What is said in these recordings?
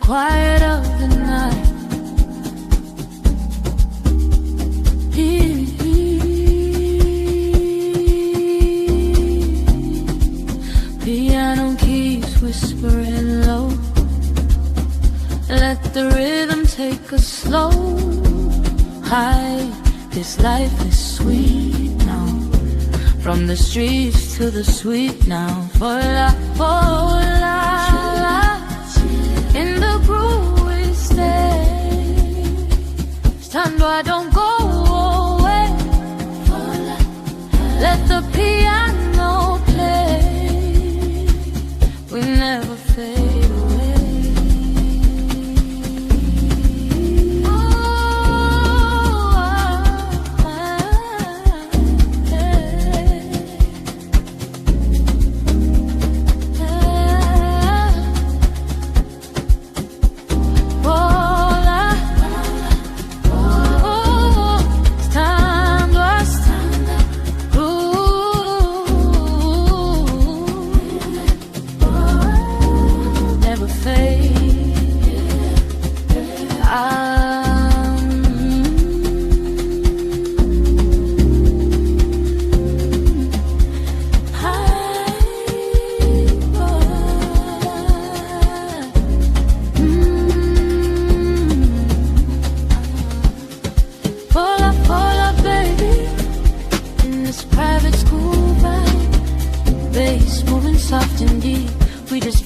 quiet of the night. Piano keeps whispering low. Let the rhythm take us slow. High, this life is sweet now. From the streets to the sweet now. For la, in the groove we stay. Stando, I don't go away. Let the piano play. We never fade away.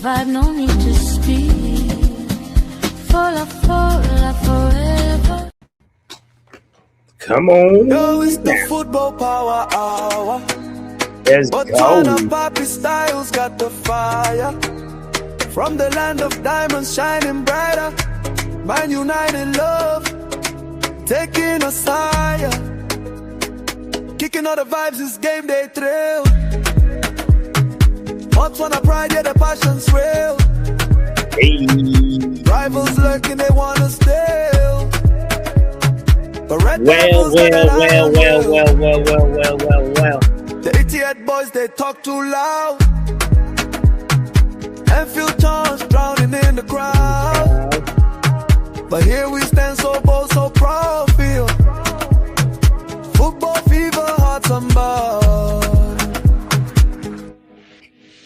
Vibe, no need to speak. Forever. Come on. Yo, it's the football power hour. Let's but go. But Poppy Styles got the fire. From the land of diamonds shining brighter. Man United love, taking us higher. Kicking all the vibes, this game they thrill. Once on a pride, yeah, the passion's real. Hey. Rivals lurking, they wanna steal. But red well. The idiot boys, they talk too loud. Enfield towns drowning in the crowd. But here we stand so bold, so proud, feel. Football fever, hearts unbound.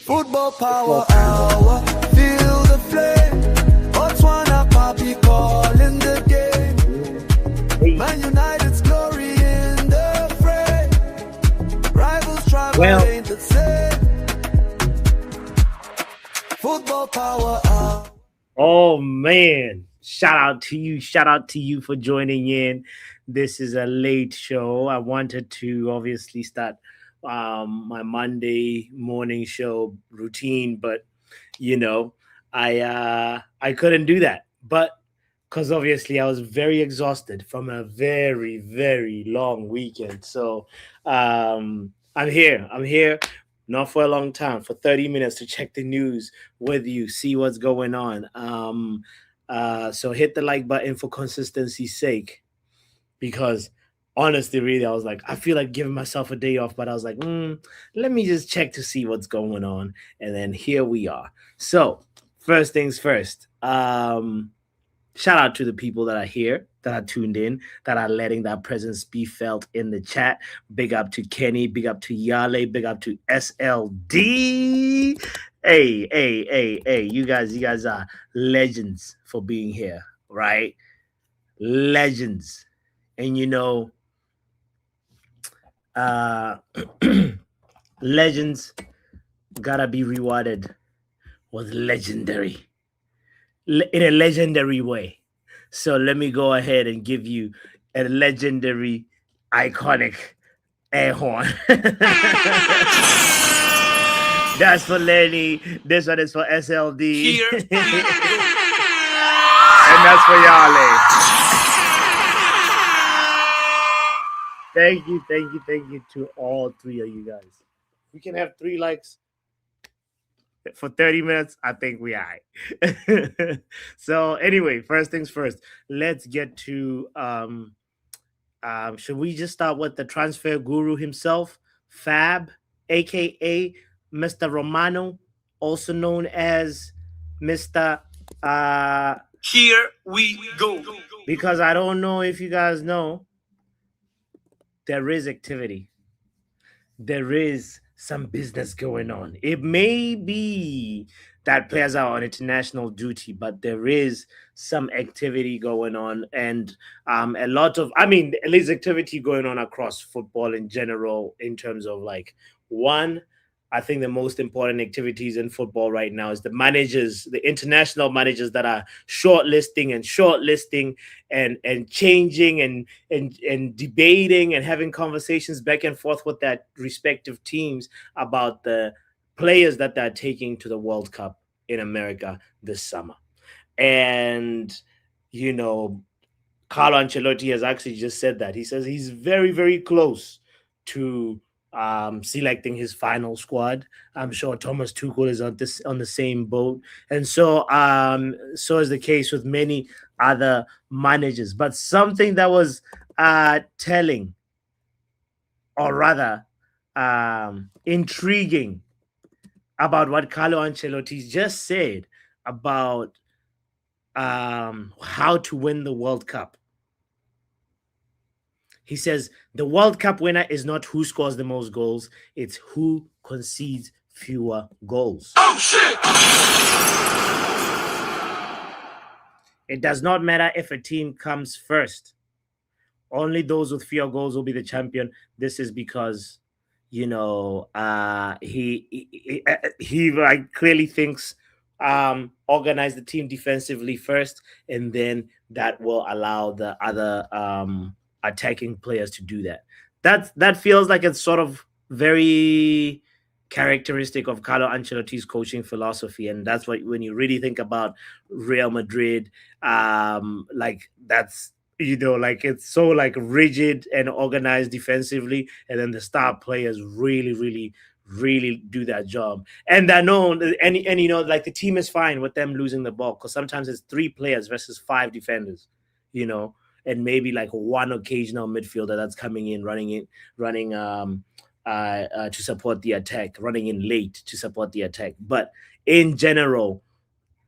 Football power hour, feel the flame. Botswana Poppy calling the game. Man United's glory in the fray. Rivals try, but ain't the same. Football power hour. Oh man, shout out to you for joining in. This is a late show. I wanted to obviously start my Monday morning show routine, but I couldn't do that. But because obviously I was very exhausted from a very, very long weekend. So I'm here, not for a long time, for 30 minutes to check the news with you, see what's going on. So hit the like button for consistency's sake, because honestly, really, I was like, I feel like giving myself a day off, but I was like, let me just check to see what's going on. And then here we are. So first things first, shout out to the people that are here, that are tuned in, that are letting that presence be felt in the chat. Big up to Kenny, big up to Yale, big up to SLD. Hey, you guys are legends for being here, right? Legends. And legends gotta be rewarded with legendary, in a legendary way. So let me go ahead and give you a legendary, iconic air horn. That's for Lenny. This one is for SLD. And that's for Yale. Thank you to all three of you guys. We can have 3 likes for 30 minutes. I think we are right. So anyway, first things first, let's get to should we just start with the transfer guru himself, Fab, aka Mr. Romano, also known as Mr. Here we go. Because I don't know if you guys know, there is activity. There is some business going on. It may be that players are on international duty, but there is some activity going on, and a lot of, I mean, at least activity going on across football in general, in terms of like one. I think the most important activities in football right now is the managers, the international managers that are shortlisting and changing and debating and having conversations back and forth with their respective teams about the players that they're taking to the World Cup in America this summer. And you know, Carlo Ancelotti has actually just said that. He says he's very, very close to selecting his final squad. I'm sure Thomas Tuchel is on the same boat, and so is the case with many other managers. But something that was telling, or rather intriguing, about what Carlo Ancelotti just said about how to win the World Cup. He says the World Cup winner is not who scores the most goals, it's who concedes fewer goals. Oh shit! It does not matter if a team comes first. Only those with fewer goals will be the champion. This is because, you know, he like clearly thinks organize the team defensively first, and then that will allow the other attacking players to do that. That feels like it's sort of very characteristic of Carlo Ancelotti's coaching philosophy, and that's what, when you really think about Real Madrid, like that's, you know, like it's so like rigid and organized defensively, and then the star players really do that job. And I know, and you know, like the team is fine with them losing the ball, because sometimes it's 3 players versus 5 defenders, you know, and maybe like one occasional midfielder that's coming in, running to support the attack, running in late to support the attack. But in general,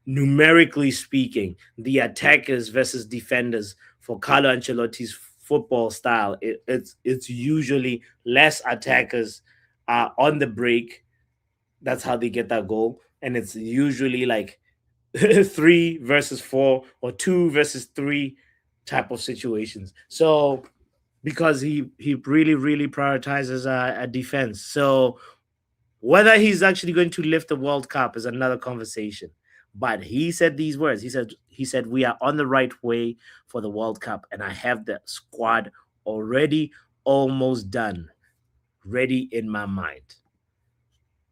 numerically speaking, the attackers versus defenders for Carlo Ancelotti's football style, it's usually less attackers on the break. That's how they get that goal, and it's usually like 3 versus 4 or 2 versus 3 type of situations. So because he really prioritizes a defense. So whether he's actually going to lift the World Cup is another conversation. But he said these words. He said we are on the right way for the World Cup, and I have the squad already almost done, ready in my mind.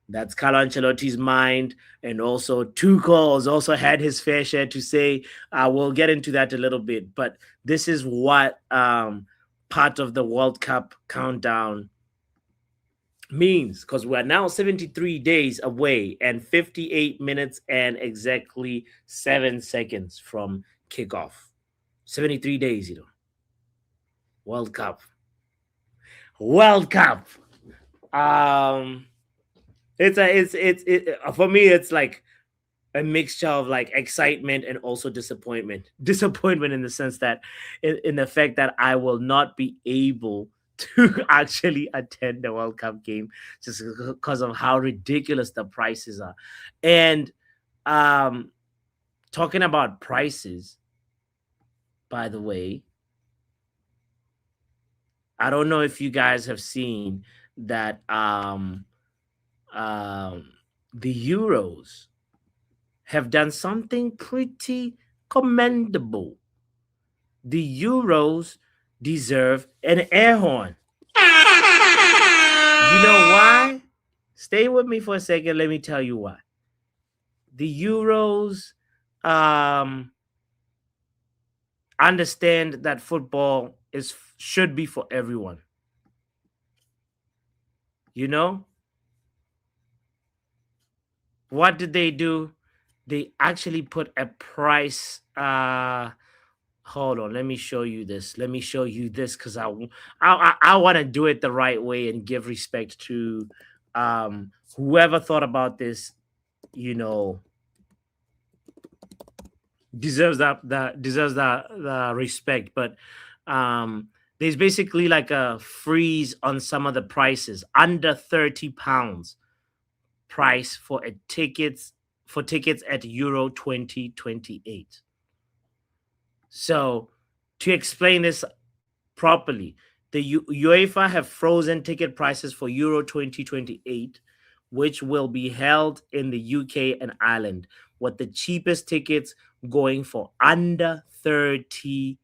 That's Carlo Ancelotti's mind, and also Tuchel has also had his fair share to say. We'll get into that a little bit, but this is what part of the World Cup countdown means, because we're now 73 days away and 58 minutes and exactly 7 seconds from kickoff. 73 days, you know. World Cup. It's for me, it's like a mixture of like excitement and also disappointment. Disappointment in the sense that, in the fact that I will not be able to actually attend the World Cup game just because of how ridiculous the prices are. And talking about prices, by the way, I don't know if you guys have seen that the Euros have done something pretty commendable. The Euros deserve an air horn. You know why? Stay with me for a second. Let me tell you why. The Euros understand that football should be for everyone. You know? What did they do? They actually put a price. Hold on, let me show you this. Because I want to do it the right way and give respect to whoever thought about this. You know, deserves that respect. But there's basically like a freeze on some of the prices under £30 price for tickets at Euro 2028. So to explain this properly, the UEFA have frozen ticket prices for Euro 2028, which will be held in the UK and Ireland, with the cheapest tickets going for under £30.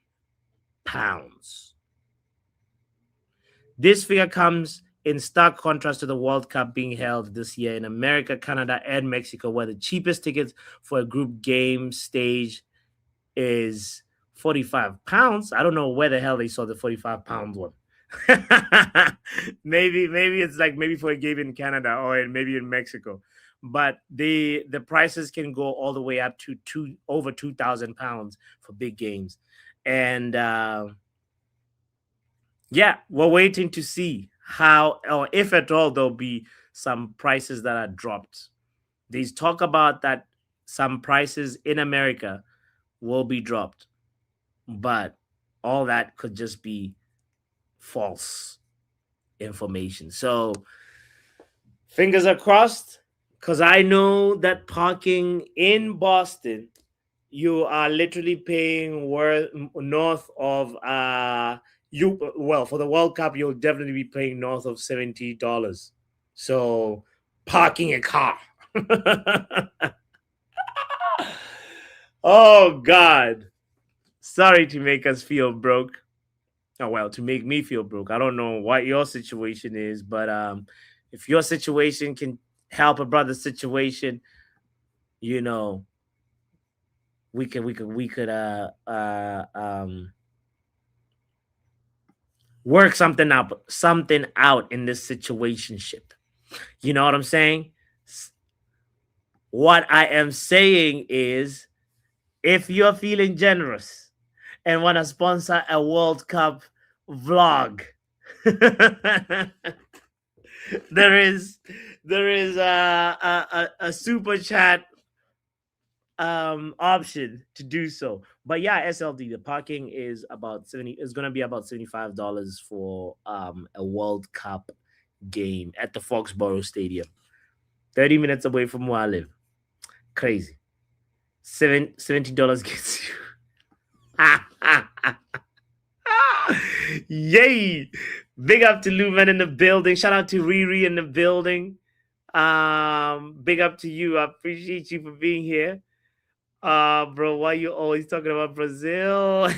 This figure comes in stark contrast to the World Cup being held this year in America, Canada, and Mexico, where the cheapest tickets for a group game stage is £45. I don't know where the hell they saw the £45 one. maybe it's like maybe for a game in Canada or maybe in Mexico. But the prices can go all the way up to over £2,000 for big games. And yeah, we're waiting to see how, or if at all, there'll be some prices that are dropped. There's talk about that some prices in America will be dropped, but all that could just be false information. So fingers are crossed, because I know that parking in Boston, you are literally paying north of for the World Cup, you'll definitely be paying north of $70. So parking a car. Oh God. Sorry to make us feel broke. Oh well, to make me feel broke. I don't know what your situation is, but if your situation can help a brother's situation, you know, we could work something out in this situationship. You know what I'm saying? What I am saying is, if you're feeling generous and want to sponsor a World Cup vlog, there is a super chat option to do so. But yeah, SLD, the parking is about 70 is going to be about $75 for a World Cup game at the Foxborough Stadium, 30 minutes away from where I live. Crazy. $70 gets you. Yay! Big up to Lumen in the building. Shout out to Riri in the building. Big up to you. I appreciate you for being here. Bro, why you always talking about Brazil?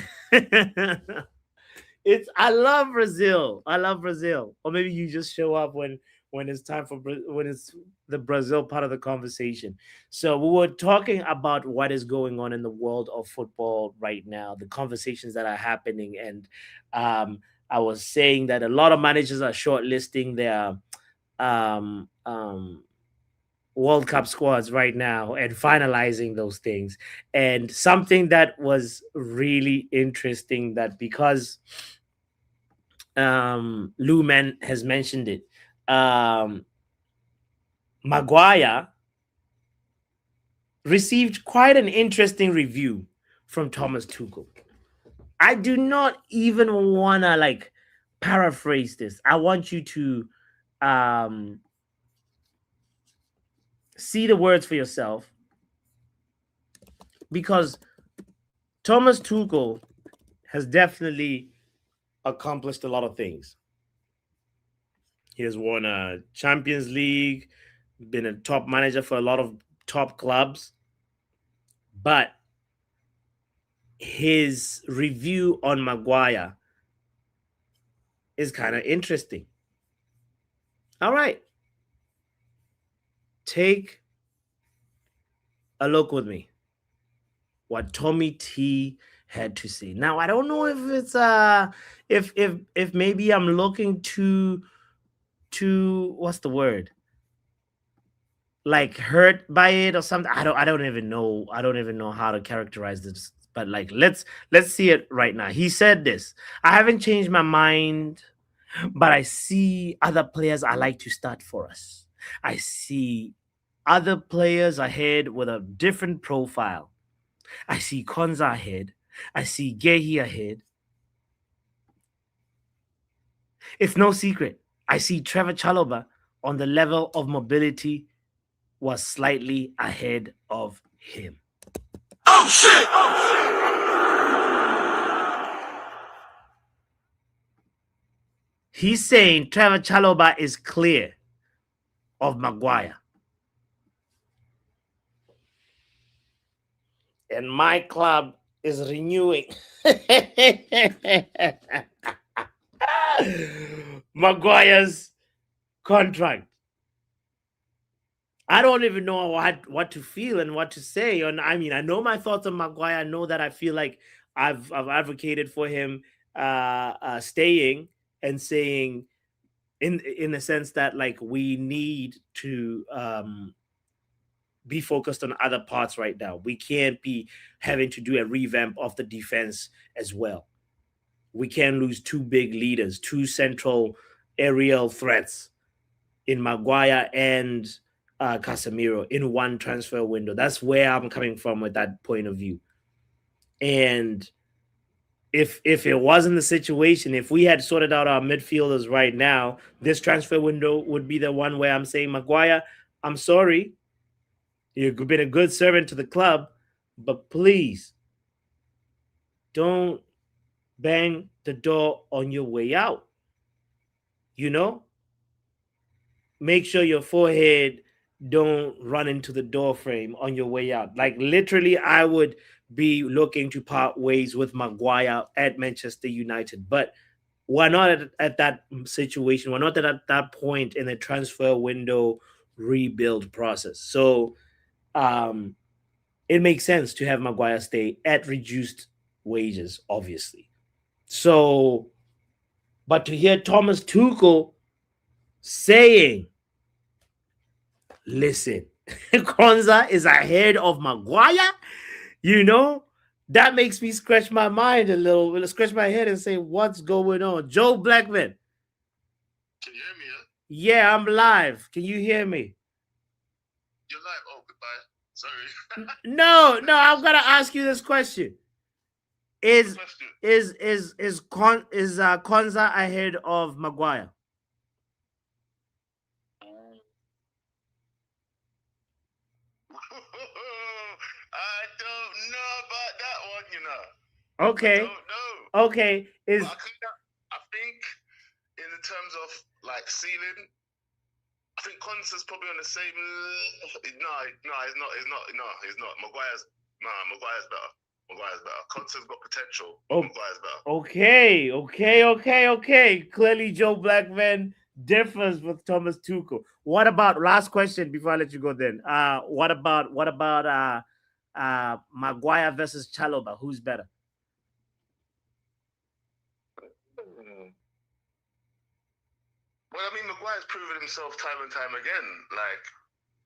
I love Brazil. I love Brazil. Or maybe you just show up when it's time for when it's the Brazil part of the conversation. So we were talking about what is going on in the world of football right now, the conversations that are happening, and I was saying that a lot of managers are shortlisting their World Cup squads right now and finalizing those things. And something that was really interesting, that because Lumen has mentioned it, Maguire received quite an interesting review from Thomas Tuchel. I do not even want to paraphrase this. I want you to see the words for yourself, because Thomas Tuchel has definitely accomplished a lot of things. He has won a Champions League, been a top manager for a lot of top clubs, but his review on Maguire is kind of interesting. All right. Take a look with me what Tommy T had to say. Now, I don't know if it's if maybe I'm looking to what's the word? Like hurt by it or something. I don't even know. I don't even know how to characterize this. But let's see it right now. He said this: I haven't changed my mind, but I see other players I like to start for us. I see other players ahead with a different profile. I see Konza ahead. I see Gehi ahead. It's no secret. I see Trevor Chalobah on the level of mobility was slightly ahead of him. Oh shit! He's saying Trevor Chalobah is clear of Maguire. And my club is renewing Maguire's contract. I don't even know what to feel and what to say. And I mean, I know my thoughts on Maguire. I know that I feel like I've advocated for him staying and saying in the sense that like we need to be focused on other parts right now. We can't be having to do a revamp of the defense as well. We can't lose two big leaders, two central aerial threats in Maguire and Casemiro in one transfer window. That's where I'm coming from with that point of view. And if it wasn't the situation, if we had sorted out our midfielders right now, this transfer window would be the one where I'm saying, Maguire, I'm sorry, you've been a good servant to the club, but please don't bang the door on your way out. You know? Make sure your forehead don't run into the door frame on your way out. Like literally, I would be looking to part ways with Maguire at Manchester United. But we're not at that situation. We're not at that point in the transfer window rebuild process. So it makes sense to have Maguire stay at reduced wages, obviously. So, but to hear Thomas Tuchel saying, listen, Konza is ahead of Maguire, you know, that makes me scratch my mind a little, scratch my head and say, what's going on? Joe Blackman. Can you hear me? Yeah, I'm live. Can you hear me? You're live. Oh, goodbye. Sorry. No, I'm gonna ask you this question. Is Konza ahead of Maguire? I don't know about that one, you know. Okay. I don't know. Okay. I think in terms of like ceiling, I think Konza's probably on the same. No, he's not. Maguire's better. Maguire's better. Konza's got potential. Maguire's better. Okay. Clearly, Joe Blackman differs with Thomas Tuchel. What about last question before I let you go? Then, what about Maguire versus Chalobah? Who's better? Well, I mean, Maguire's proven himself time and time again, like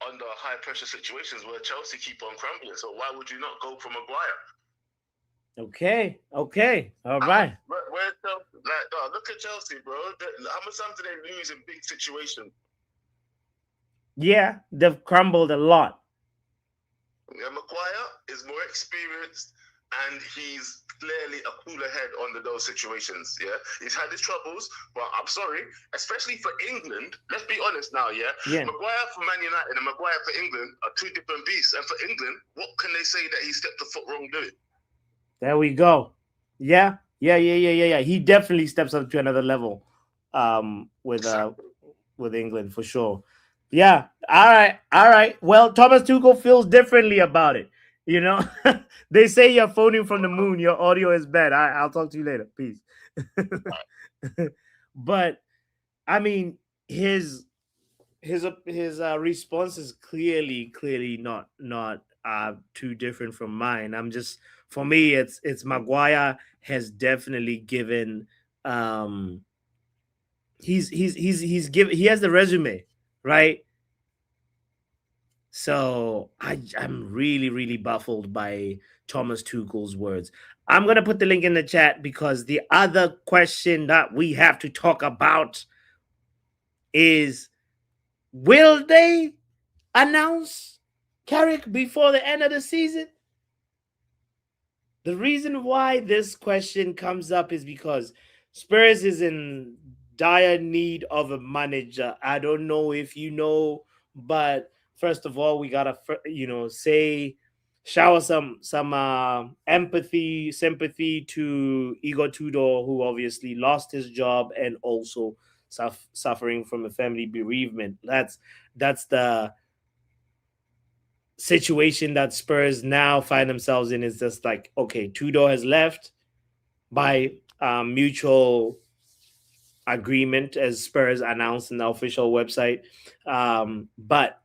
under high pressure situations where Chelsea keep on crumbling. So why would you not go for Maguire? Okay, all right. Where's Chelsea? Like, look at Chelsea, bro. How much time do they lose in big situations? Yeah, they've crumbled a lot. Yeah, Maguire is more experienced and he's clearly a cooler head under those situations. Yeah, he's had his troubles, but I'm sorry, especially for England. Let's be honest now. Yeah, Maguire for Man United and Maguire for England are two different beasts. And for England, what can they say that he stepped a foot wrong doing? There we go. Yeah. He definitely steps up to another level with England for sure. Yeah. All right. Well, Thomas Tuchel feels differently about it. You know, they say you're phoning from the moon. Your audio is bad. I'll talk to you later. Peace. But I mean, his response is clearly not too different from mine. For me, it's Maguire has definitely given. He has the resume, right? So I'm really baffled by Thomas Tuchel's words. I'm going to put the link in the chat because the other question that we have to talk about is, will they announce Carrick before the end of the season? The reason why this question comes up is because Spurs is in dire need of a manager. I don't know if you know, but first of all, we gotta say shower some empathy, sympathy to Igor Tudor, who obviously lost his job and also suffering from a family bereavement. That's the situation that Spurs now find themselves in. Is just like, okay, Tudor has left by mutual agreement, as Spurs announced in the official website. But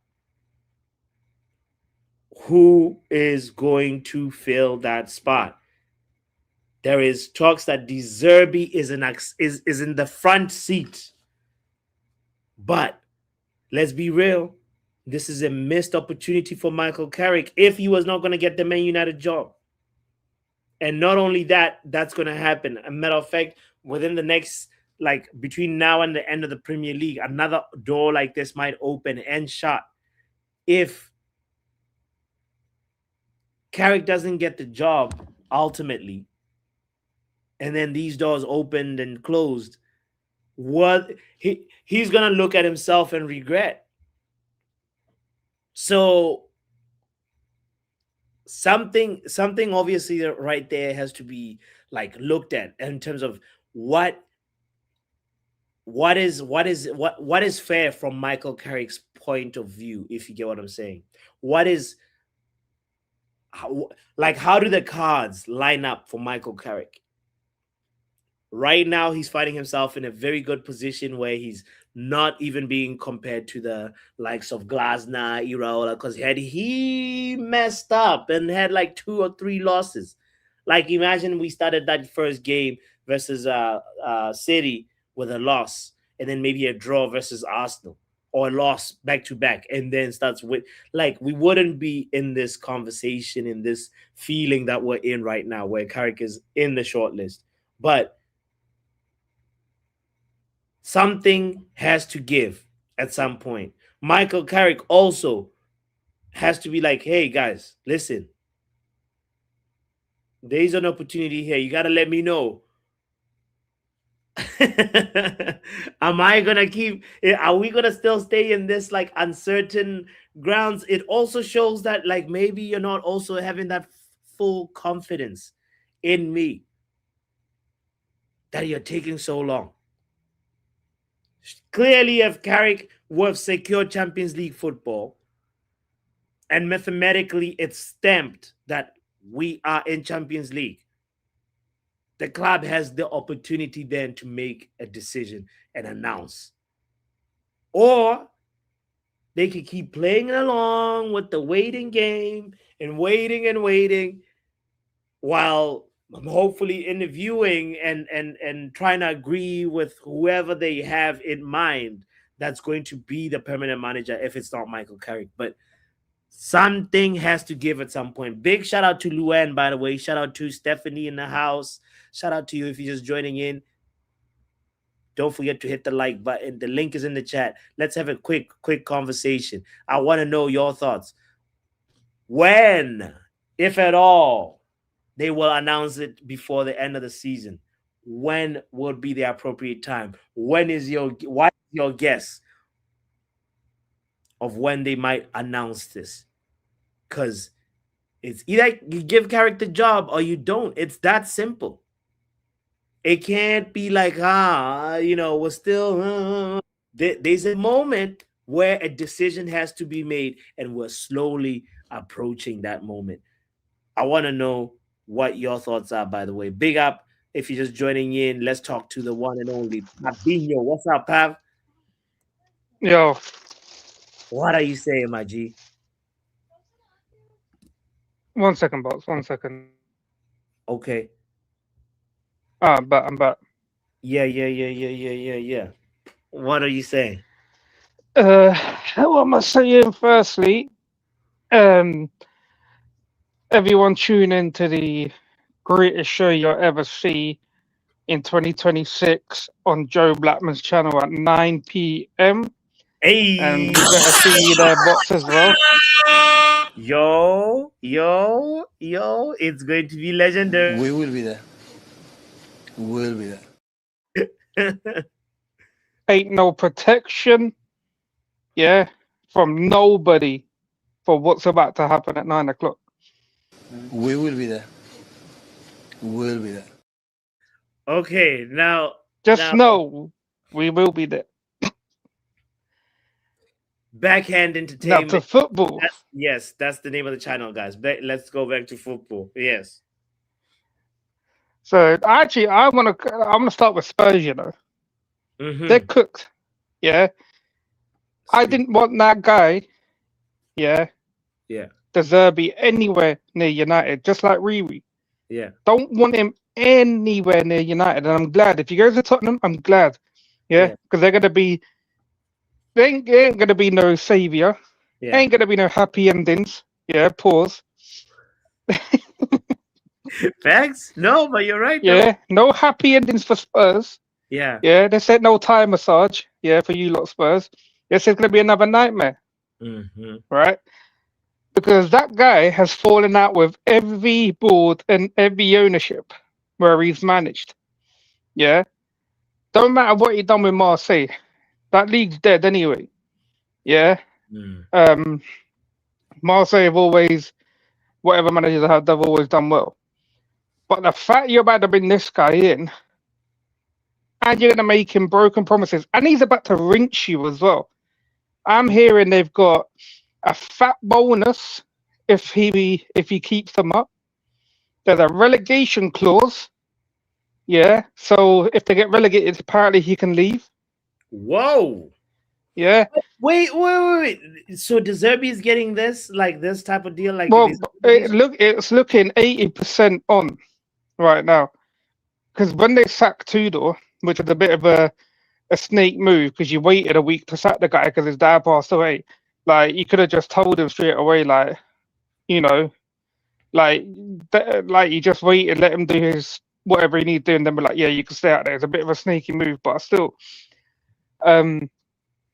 who is going to fill that spot? There is talks that the Zerbi is in the front seat, but let's be real. This is a missed opportunity for Michael Carrick if he was not going to get the Man United job. And not only that, that's going to happen. A matter of fact, within the next, like between now and the end of the Premier League, another door like this might open and shut. If Carrick doesn't get the job ultimately, and then these doors opened and closed, what he's going to look at himself and regret. So something obviously right there has to be like looked at in terms of what is fair from Michael Carrick's point of view, if you get what I'm saying. What is how do the cards line up for Michael Carrick? Right now, he's finding himself in a very good position where he's not even being compared to the likes of Glasner, Iraola, because had he messed up and had like 2 or 3 losses, like imagine we started that first game versus City with a loss, and then maybe a draw versus Arsenal, or a loss back to back, and then starts with we wouldn't be in this conversation, in this feeling that we're in right now, where Carrick is in the shortlist. But something has to give at some point. Michael Carrick also has to be like, hey, guys, listen. There's an opportunity here. You got to let me know. Am I going to keep... Are we going to still stay in this, uncertain grounds? It also shows that, maybe you're not also having that full confidence in me that you're taking so long. Clearly, if Carrick would have secured Champions League football, and mathematically it's stamped that we are in Champions League, the club has the opportunity then to make a decision and announce. Or they could keep playing along with the waiting game and waiting while hopefully interviewing and trying to agree with whoever they have in mind that's going to be the permanent manager if it's not Michael Carrick. But something has to give at some point. Big shout out to Luan, by the way. Shout out to Stephanie in the house. Shout out to you if you're just joining in. Don't forget to hit the like button. The link is in the chat. Let's have a quick conversation. I want to know your thoughts. When, if at all, they will announce it before the end of the season, when would be the appropriate time? What is your guess of when they might announce this? Because it's either you give Carrick the job or you don't. It's that simple. It can't be like, we're still... There's a moment where a decision has to be made, and we're slowly approaching that moment. I want to know what your thoughts are, by the way. Big up if you're just joining in. Let's talk to the one and only Pabinho. What's up, Pav? Yo. What are you saying, my G? 1 second, boss. 1 second. Okay. I'm back. Yeah. What are you saying? What am I saying? Firstly, everyone tune into the greatest show you'll ever see in 2026 on Joe Blackman's channel at 9 p.m. Hey, and you better see you there, box as well. Yo, it's going to be legendary. We will be there. We'll be there. Ain't no protection, yeah, from nobody for what's about to happen at 9 o'clock. We will be there. We'll be there. Okay, now Just know we will be there. Backhand Now entertainment. to football. Yes, that's the name of the channel, guys. Let's go back to football. Yes. So actually, I'm gonna start with Spurs. You know, Mhm. they're cooked. Yeah, I didn't want that guy. Yeah, Yeah. the Zerbi anywhere near United, just like Riri. Yeah. Don't want him anywhere near United, and I'm glad. If he goes to Tottenham, I'm glad. Yeah, because they're gonna be. They ain't gonna be no savior. Yeah. Ain't gonna be no happy endings. Yeah, pause. Facts? No, but you're right. Yeah, no happy endings for Spurs. Yeah. Yeah, they said no Thai massage. Yeah, for you lot Spurs. This is gonna be another nightmare, Mm-hmm. right? Because that guy has fallen out with every board and every ownership where he's managed. Yeah, don't matter what he done with Marseille. That league's dead anyway. Yeah. Mm. Marseille have always, whatever managers have, they've always done well. But the fact you're about to bring this guy in, and you're going to make him broken promises, and he's about to rinse you as well. I'm hearing they've got a fat bonus if he keeps them up. There's a relegation clause. Yeah, so if they get relegated, apparently he can leave. Whoa. Yeah. Wait. So De Zerbi is getting this type of deal, like Well, it's looking 80% on right now, because when they sacked Tudor, which was a bit of a snake move, because you waited a week to sack the guy because his dad passed away. Like you could have just told him straight away, like, you know, like you just wait and let him do his whatever he needs to do, and then be like, yeah, you can stay out there. It's a bit of a snaky move, but still. Then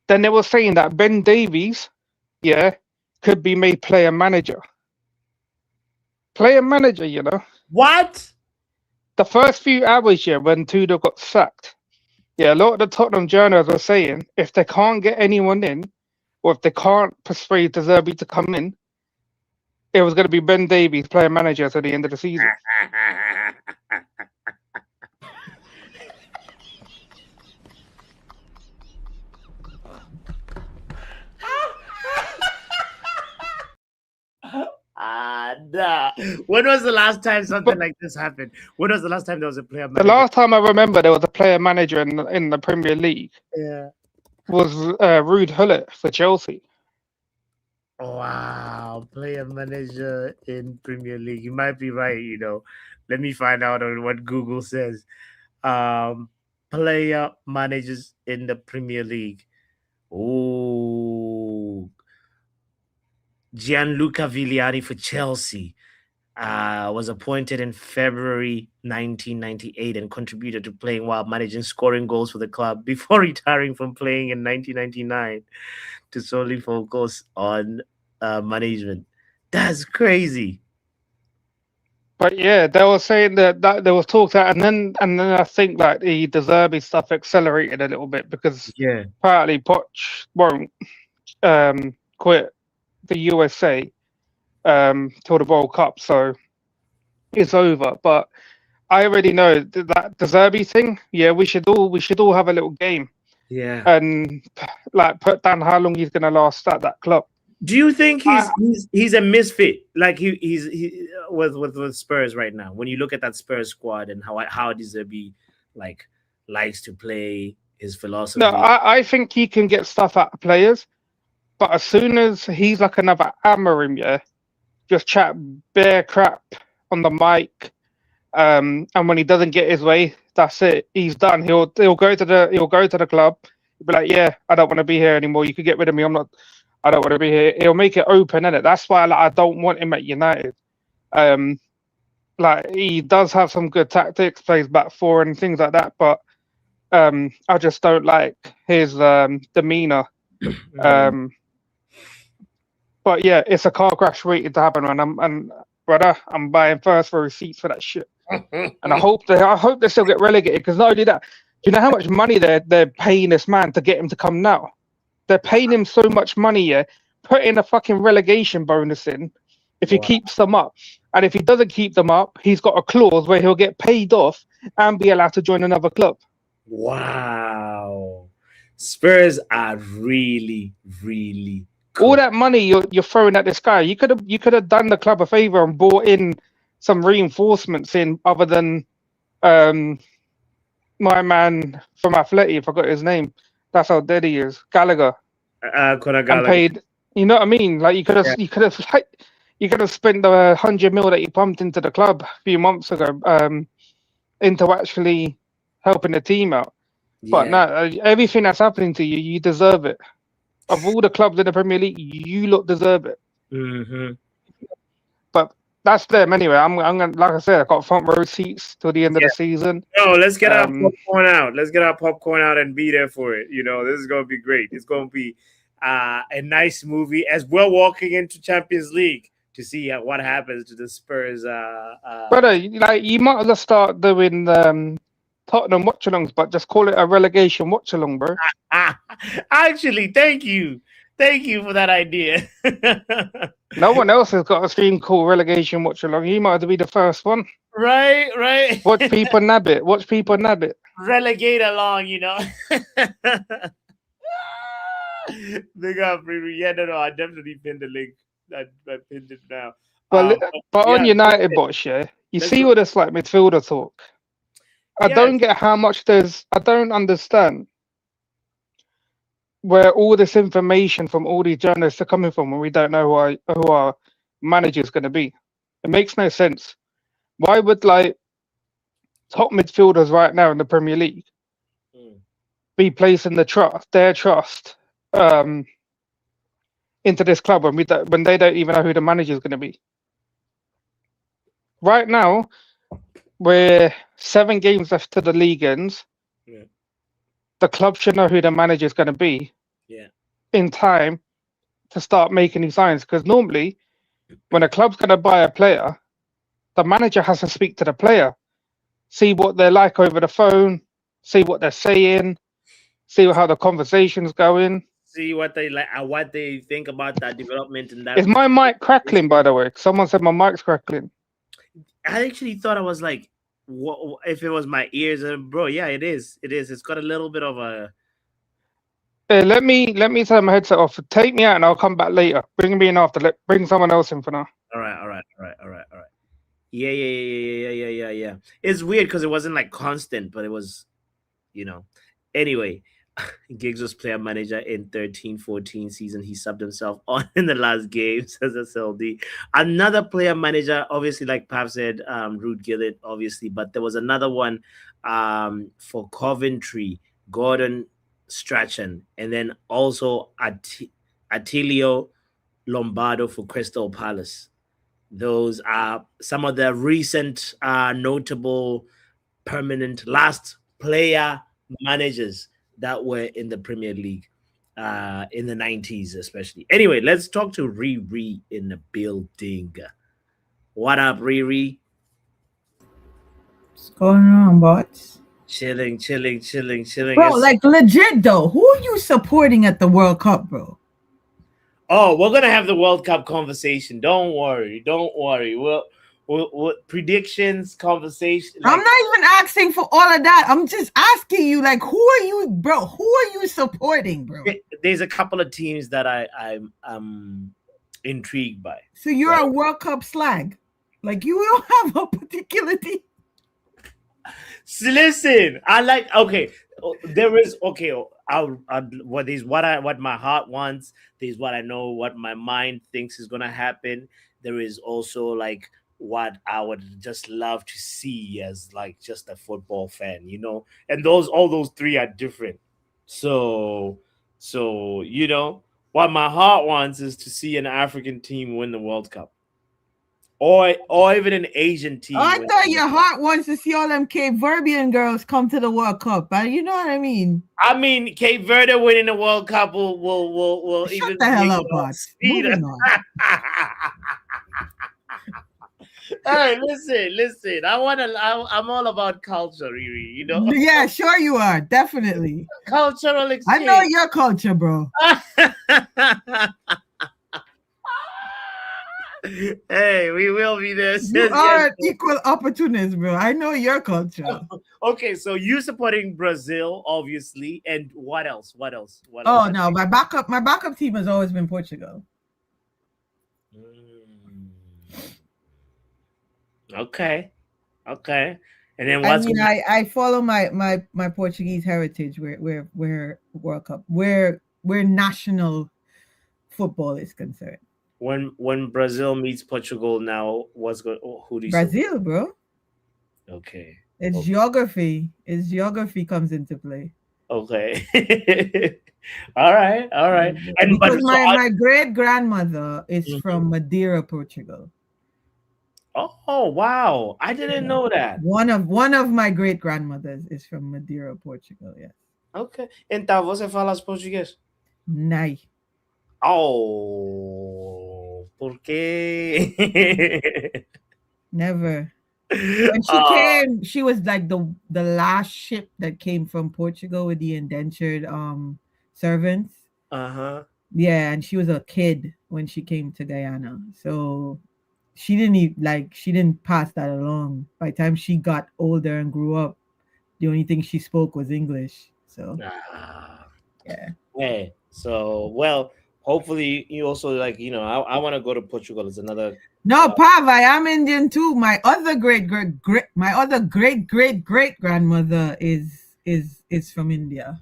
they were saying that Ben Davies, yeah, could be made player manager. Player manager, you know. What? The first few hours, yeah, when Tudor got sacked, yeah, a lot of the Tottenham journalists were saying if they can't get anyone in, or if they can't persuade De Zerbi to come in, it was going to be Ben Davies player manager to the end of the season. Nah. When was the last time something like this happened? When was the last time there was a player manager? The last time I remember there was a player manager in the Premier League. Yeah. Was Ruud Gullit for Chelsea. Wow, player manager in Premier League. You might be right, you know. Let me find out on what Google says. Player managers in the Premier League. Oh, Gianluca Vigliani for Chelsea was appointed in February 1998 and contributed to playing while managing scoring goals for the club before retiring from playing in 1999 to solely focus on management. That's crazy. But yeah, they were saying that there was talk that, and then I think like the De Zerbi stuff accelerated a little bit because apparently Poch won't quit the USA till the World Cup, so it's over. But I already know that De Zerbi thing. Yeah, we should all have a little game. Yeah, and like put down how long he's gonna last at that club. Do you think he's a misfit? Like he's with Spurs right now. When you look at that Spurs squad and how De Zerbi likes to play, his philosophy. No, I think he can get stuff out of players, but as soon as he's like another Amorim, yeah, just chat bare crap on the mic, and when he doesn't get his way, that's it. He's done. He'll go to the club. He'll be like, yeah, I don't want to be here anymore. You could get rid of me. I don't want to be here. He'll make it open, innit? That's why I don't want him at United. He does have some good tactics, plays back four and things like that, but I just don't like his demeanor. But yeah, it's a car crash waiting to happen, and brother, I'm buying first row seats for that shit. And I hope they still get relegated, because not only that, do you know how much money they're paying this man to get him to come now? They're paying him so much money, yeah, putting a fucking relegation bonus in if he Wow. keeps them up. And if he doesn't keep them up, he's got a clause where he'll get paid off and be allowed to join another club. Wow. Spurs are really, really All good. that money you're throwing at this guy, you could have done the club a favor and brought in some reinforcements in other than my man from Athletic, I forgot his name. That's how dead he is, Gallagher, Conor and Gallagher. paid. You know what I mean? Like you could have spent the 100 mil that you pumped into the club a few months ago into actually helping the team out. But no, everything that's happening to you, you deserve it. Of all the clubs in the Premier League, you lot deserve it. Mm-hmm. But that's them anyway. I'm gonna, like I said, I got front row seats till the end of the season. No, let's get our popcorn out. Let's get our popcorn out and be there for it. You know, this is gonna be great. It's gonna be a nice movie as we're walking into Champions League to see what happens to the Spurs. Brother, like you might as well start doing Tottenham watch-alongs, but just call it a relegation watch-along, bro. Actually, thank you for that idea. No one else has got a stream called relegation watch-along. You might have to be the first one. Right. Watch people nab it. Relegate along, you know. Big up, Riri. Yeah, no, I definitely pinned the link. I pinned it now. But on United bots, yeah, you see what it's like midfielder talk. I don't get how much I don't understand where all this information from all these journalists are coming from when we don't know who our manager is going to be. It makes no sense. Why would top midfielders right now in the Premier League be placing their trust into this club when they don't even know who the manager is going to be? Right now, we're 7 games left to the league ends. Yeah. The club should know who the manager is going to be in time to start making these signs. Because normally, when a club's going to buy a player, the manager has to speak to the player, see what they're like over the phone, see what they're saying, see how the conversation's going. See what they like, what they think about that development and that. Is my mic crackling, by the way? Someone said my mic's crackling. I actually thought I was like, what, if it was my ears, bro? Yeah, it is. It's got a little bit of a. Hey, let me turn my headset off. Take me out, and I'll come back later. Bring me in after. Bring someone else in for now. All right. Yeah. It's weird because it wasn't like constant, but it was, Anyway, Giggs was player manager in 13-14 season. He subbed himself on in the last game, says SLD. Another player manager, obviously, like Pav said, Ruud Gillett, obviously, but there was another one for Coventry, Gordon Strachan, and then also Attilio Lombardo for Crystal Palace. Those are some of the recent notable permanent last player managers that were in the Premier League in the 90s, especially. Anyway, let's talk to Riri in the building. What up, Riri? What's going on, bots? Chilling. Bro, like legit though, who are you supporting at the World Cup, bro? Oh, we're gonna have the World Cup conversation. Don't worry. We'll predictions, conversation. I'm not even asking for all of that. I'm just asking you, like, who are you, bro? Who are you supporting, bro? There's a couple of teams that I'm intrigued by. So you're a World Cup slag. Like, you don't have a particular team. So listen, there is what my heart wants. There's what I know, what my mind thinks is gonna happen. There is also like what I would just love to see as like just a football fan, and all those three are different. So what my heart wants is to see an African team win the World Cup. or even an Asian team. I thought your heart wants to see all them Cape Verdean girls come to the World Cup, but you know what I mean. I mean, Cape Verde winning the World Cup will Shut even the hell make up, it Bots. speed. Moving on. Hey, listen. I'm all about culture, Riri. You know, Yeah, sure you are. Definitely. cultural I exchange. know your culture, bro. Hey, we will be there. You Says are yes. an equal opportunist, bro. I know your culture. Okay, so you supporting Brazil, obviously, and what else? What else? What Oh else? no, my backup team has always been Portugal. Mm. Okay, and then I what's mean, I follow my Portuguese heritage where World Cup where national football is concerned. when Brazil meets Portugal now? What's going? Who do you support? Brazil, bro. Okay, It's okay. geography. It's geography comes into play. Okay. All right. And but Because so my great grandmother is Mhm. from Madeira, Portugal. Oh wow, I didn't Yeah. know that. One of my great grandmothers is from Madeira, Portugal. Yes. Okay. Então você fala português? Nice. Oh, por quê? Never. When she Ah, came, she was like the last ship that came from Portugal with the indentured servants. uh-huh. Yeah, and she was a kid when she came to Guyana. So she didn't she didn't pass that along. By the time she got older and grew up, the only thing she spoke was English. So Ah. yeah. Hey, so well, hopefully you also I want to go to Portugal. It's another No, Pav, I am Indian too. My other great grandmother is from India,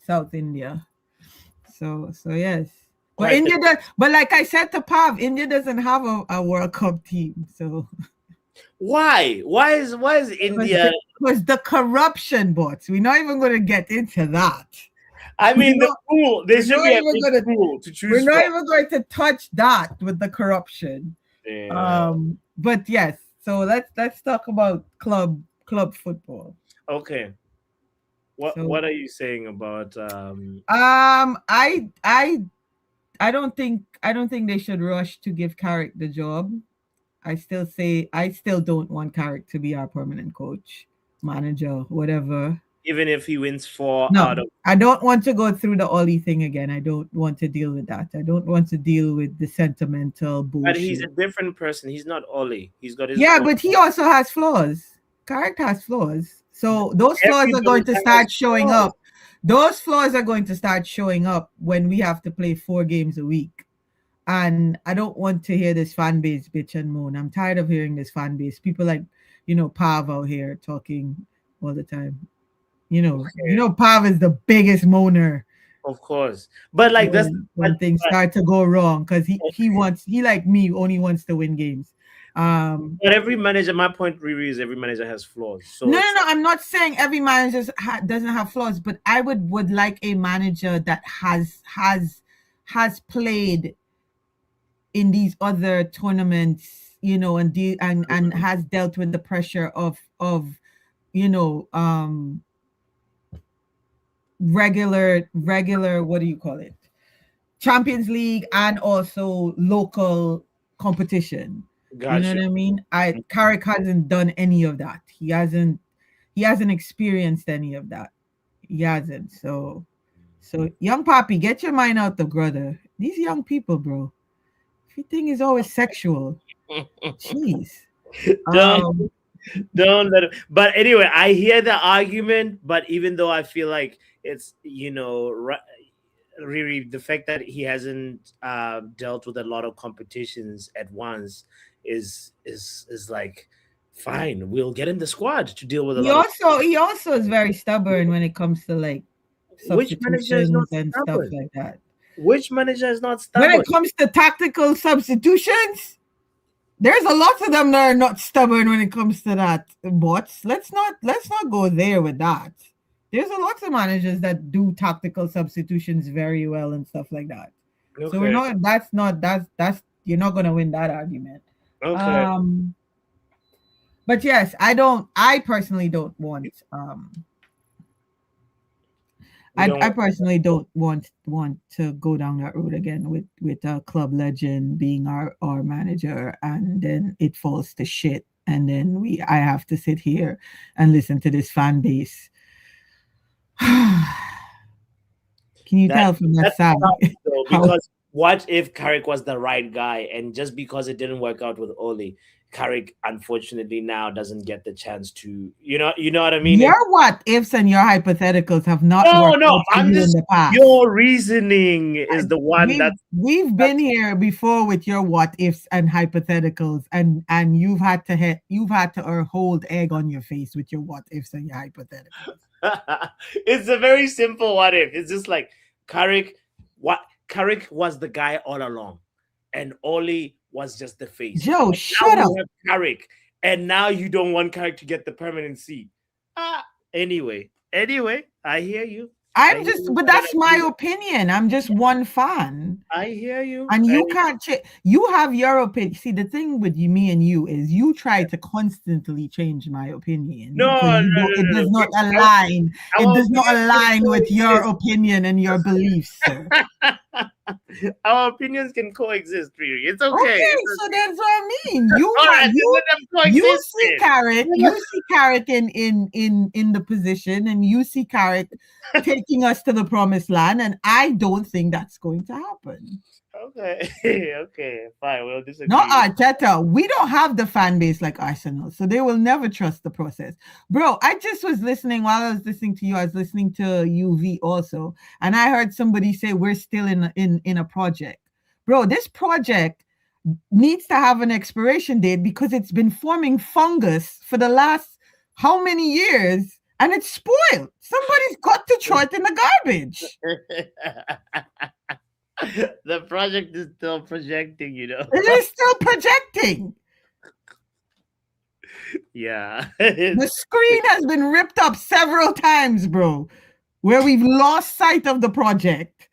South India. So yes. But quite India does, but like I said to Pav, India doesn't have a World Cup team. So why? Why is India? because the corruption, bots. We're not even going to get into that. I mean, the pool. There we're should not be a even big gonna- pool to choose We're not from. even going to touch that with the corruption. Yeah. But yes, so let's talk about club football. Okay. What are you saying about I don't think they should rush to give Carrick the job. I still don't want Carrick to be our permanent coach, manager, whatever. even if he wins 4 No, out of I don't want to go through the Ollie thing again. I don't want to deal with that. I don't want to deal with the sentimental bullshit. but he's a different person. He's not Ollie. He's got his Yeah, own. but he also has flaws. Carrick has flaws. So those flaws are going to Everybody start has showing flaws. up. Those flaws are going to start showing up when we have to play 4 games a week. And I don't want to hear this fan base bitch and moan. I'm tired of hearing this fan base. People like, Pav out here talking all the time. Pav is the biggest moaner Of course. But like that's when things start to go wrong because he like me only wants to win games. But every manager, my point really is every manager has flaws. So No. I'm not saying every manager doesn't have flaws, but I would like a manager that has played in these other tournaments, and has dealt with the pressure of regular what do you call it? Champions League and also local competition. Gotcha. You know what I mean? Carrick hasn't done any of that. He hasn't experienced any of that. He hasn't. So young Papi, get your mind out the gutter. These young people, bro. Everything is always sexual. Jeez. Don't let it. But anyway, I hear the argument, but even though I feel like it's really the fact that he hasn't dealt with a lot of competitions at once is like fine. We'll get in the squad to deal with a lot. He also is very stubborn when it comes to like Which manager is not and stubborn? stuff like that. Which manager is not stubborn? When it comes to tactical substitutions, there's a lot of them that are not stubborn when it comes to that. Bots, let's not go there with that. There's a lot of managers that do tactical substitutions very well and stuff like that. Okay. So we're not. That's you're not gonna win that argument. Okay. But yes, I personally don't want I personally don't want to go down that road again with a club legend being our manager, and then it falls to shit, and then I have to sit here and listen to this fan base. Can you tell from that sound? Though, because what if Carrick was the right guy, and just because it didn't work out with Oli, Carrick unfortunately now doesn't get the chance to, you know what I mean? Your what ifs and your hypotheticals have not worked out for I'm you just, in the past. your reasoning is the one we've been here before with your what ifs and hypotheticals, and you've had to hold egg on your face with your what ifs and your hypotheticals. It's a very simple what if. It's just like Carrick was the guy all along, and Oli was just the face. Joe, shut up. Carrick, and now you don't want Carrick to get the permanent seat. Anyway, I hear you. But that's my opinion. I'm just one fan. I hear you. And you can't you have your opinion. See, the thing with me and you is you try to constantly change my opinion. It does not align. It does not align with your opinion and your beliefs, sir. Our opinions can coexist, really. It's okay. So that's what I mean. You see Carrick in the position, and you see Carrick taking us to the promised land, and I don't think that's going to happen. Okay, fine. We'll disagree. Not Arteta. We don't have the fan base like Arsenal, so they will never trust the process. Bro, I just was listening while I was listening to you. I was listening to UV also, and I heard somebody say we're still in a project. Bro, this project needs to have an expiration date because it's been forming fungus for the last how many years, and it's spoiled. Somebody's got to throw it in the garbage. The project is still projecting, you know. It is still projecting. Yeah. The screen has been ripped up several times, bro, where we've lost sight of the project.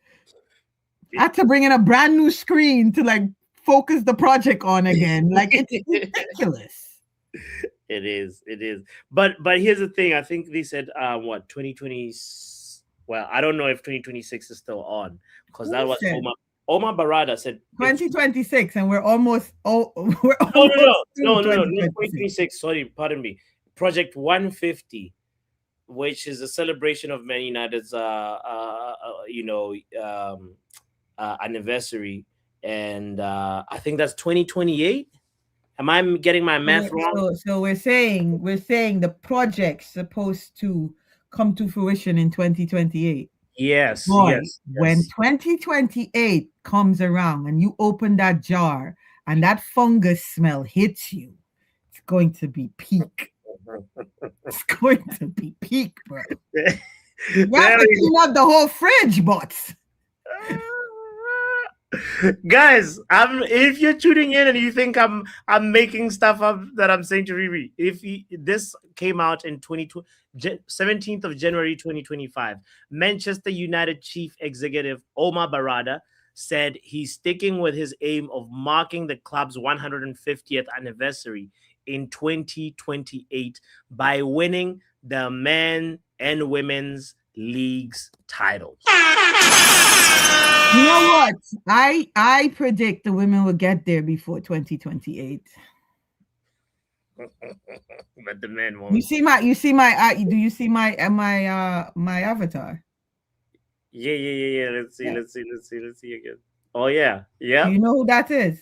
I had to bring in a brand new screen to like focus the project on again. Like, it's ridiculous. It is. But here's the thing. I think they said 2020. Well, I don't know if 2026 is still on, because that was Omar Barada said 2026, and we're almost. No, 2026. Sorry, pardon me. Project 150, which is a celebration of Man United's anniversary, and I think that's 2028. Am I getting my math wrong? So we're saying the project's supposed to come to fruition in 2028. Yes. When 2028 comes around and you open that jar and that fungus smell hits you, it's going to be peak. It's going to be peak, bro. You have to clean up the whole fridge, bots. Guys, if you're tuning in and you think I'm making stuff up that I'm saying to Riri, this came out in 17th of January 2025, Manchester United chief executive Omar Barada said he's sticking with his aim of marking the club's 150th anniversary in 2028 by winning the men and women's leagues titles. You know what? I predict the women will get there before 2028. But the men won't. Do you see my avatar? Yeah. Let's see again. Oh yeah. Do you know who that is?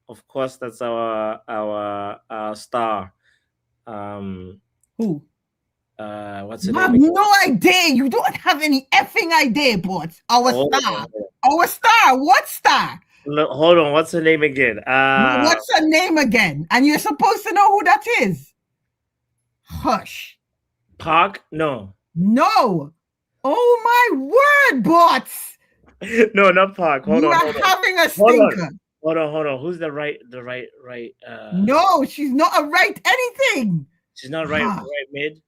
Of course, that's our star. Who? What's her name? I have no idea. You don't have any effing idea, bots. Our star. What star? Look, hold on. What's her name again? What's her name again? And you're supposed to know who that is. Hush. Park? No. Oh my word, bots. No, not Park. Hold on. You are having a stinker. Hold on. Who's the right? No, she's not a right anything. She's not right mid.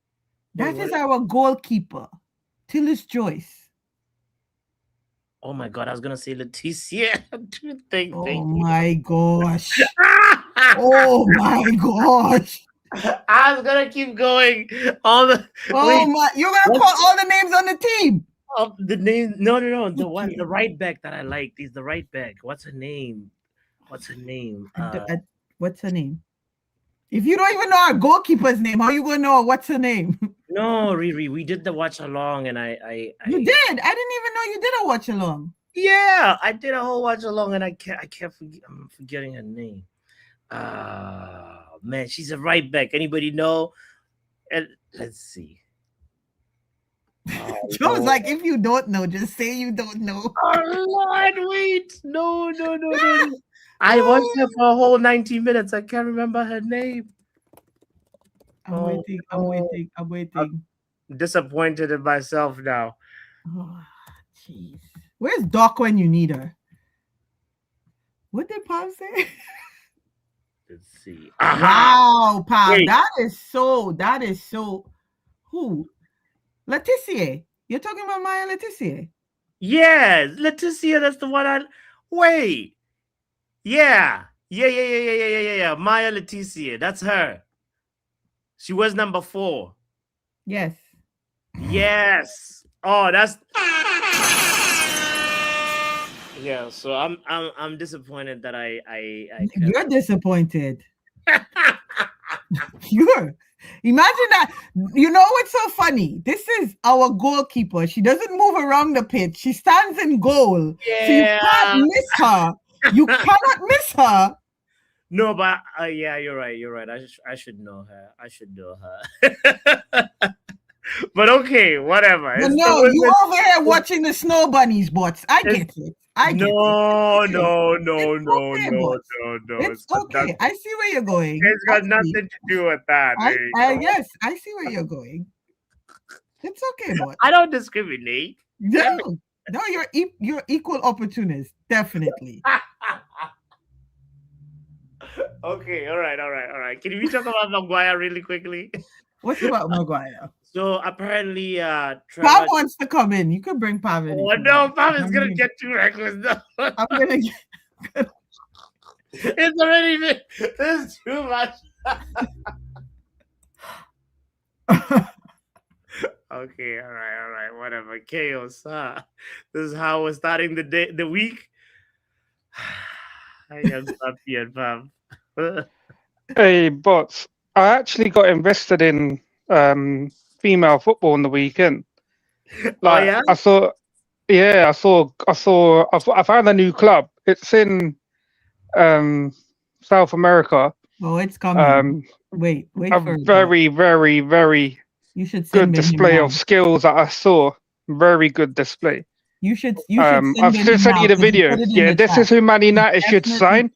That is our goalkeeper, Tillis Joyce. Oh my God, I was gonna say Leticia. Oh my gosh. Oh my gosh. I was gonna keep going. All the Oh my, you're gonna call all the names on the team. the name. No. The right back that I liked is the right back. What's her name? What's her name? What's her name? If you don't even know our goalkeeper's name, how you gonna know what's her name? No, Riri, we did the watch along, and I You did. I didn't even know you did a watch along. yeah, I did a whole watch along, and I can't forget. I'm forgetting her name. Man, she's a right back. Anybody know? And let's see. Oh, Joe's Lord. like, if you don't know, just say you don't know. Oh Lord, wait. No. I watched her for a whole 90 minutes. I can't remember her name. I'm waiting. I'm disappointed in myself now. Oh, jeez. Where's Doc when you need her? What did Pam say? Let's see. Wow, Pam. Wait. That is so. Who? Letitia. You're talking about Maya Letitia? Yes, Leticia, that's the one I wait. Yeah. Maya Leticia, that's her. She was number 4. Yes. Yes. Oh, that's yeah. So I'm disappointed that I You're disappointed. You're. Imagine that. You know what's so funny? This is our goalkeeper. She doesn't move around the pitch. She stands in goal. Yeah. So you can't miss her. You cannot miss her. No, but yeah, you're right. I should know her. But okay, whatever. But no, you over here watching the snow bunnies, bots. I get it. No. It's okay. I see where you're going. It's got nothing to do with that. Yes, I see where you're going. It's okay, bot. I don't discriminate. No, you're equal opportunist, definitely. Okay, all right. Can we talk about Maguire really quickly? What's about Maguire? So apparently, Pav wants to come in. You could bring Pav in. Oh no, Pav is gonna get too reckless. No. I'm gonna get. It's already been. This is too much. Okay, all right, whatever. Chaos. This is how we're starting the week. I am happy and Pav. Hey, bots. I actually got invested in female football on the weekend. Like, yeah? I found a new club. It's in South America. Oh, it's coming. Wait a for it. very, very, very you should good display of skills that I saw. Very good display. You should I've just sent you the video. Yeah, this is who Man United should sign.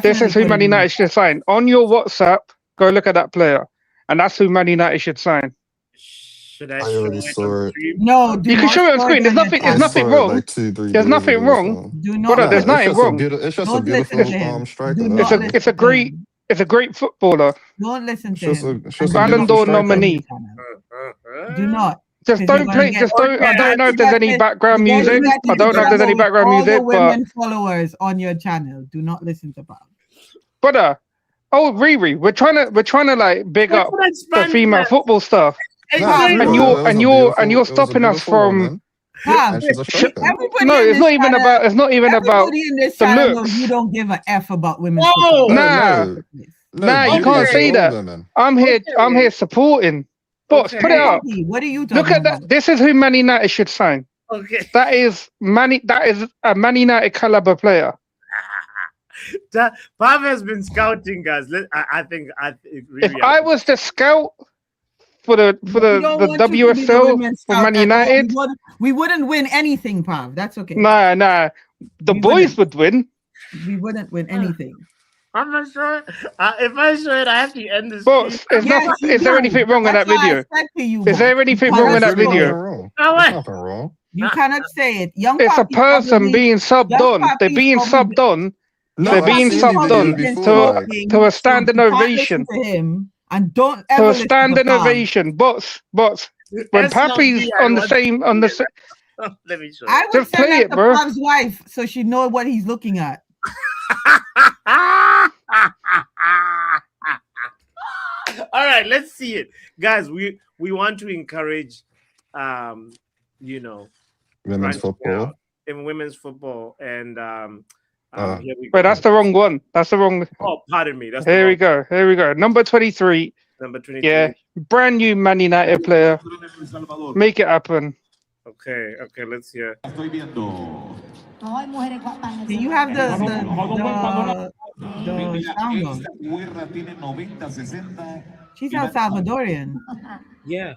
This is who Man United should sign. On your WhatsApp, go look at that player. And that's who Man United should sign. Should I already saw it. No, you can show it on screen. There's nothing wrong. There's nothing wrong. Do not. There's nothing wrong. It's just a beautiful striker. It's a great footballer. Don't listen to him. Ballon d'Or nominee. Do not. Just don't play. I don't know if there's any background music. I don't know if there's any background music. All the women followers on your channel, do not listen to Bob. Brother, Riri, we're trying to like big up the female football stuff, and you're stopping us from. No, it's not even about the looks. You don't give a F about women. Nah, you can't say that. I'm here supporting. Bots, put it up. What are you talking Look at about? that. This is who Man United should sign. Okay. That is a Man United caliber player. Pav has been scouting, guys. I think really, if I was the scout for the WSL for Man United, we wouldn't win anything, Pav. That's okay. Nah. The boys would win. We wouldn't win anything. I'm not sure. If I show it, I have to end this. Boss, is there anything wrong in that video? Is there anything wrong in that video? Nothing wrong. You cannot say it. It's a person being subbed on. They're being subbed on. They're being subbed on to a standing ovation. And don't ever to a standing ovation. Bots. When Pappy's on the same. Let me show you. I would play it, bro. Pav's wife, so she know what he's looking at. right, let's see it, guys. We want to encourage, you know, Women's branching football. out in women's football, and here we go. Wait, that's the wrong one. That's the wrong. Oh, pardon me. That's Here we go. Here we go. Number 23. Number 23. Yeah, brand new Man United player. Make it happen. Okay, let's hear. Do you have the sound? She's El Salvadorian. Yeah.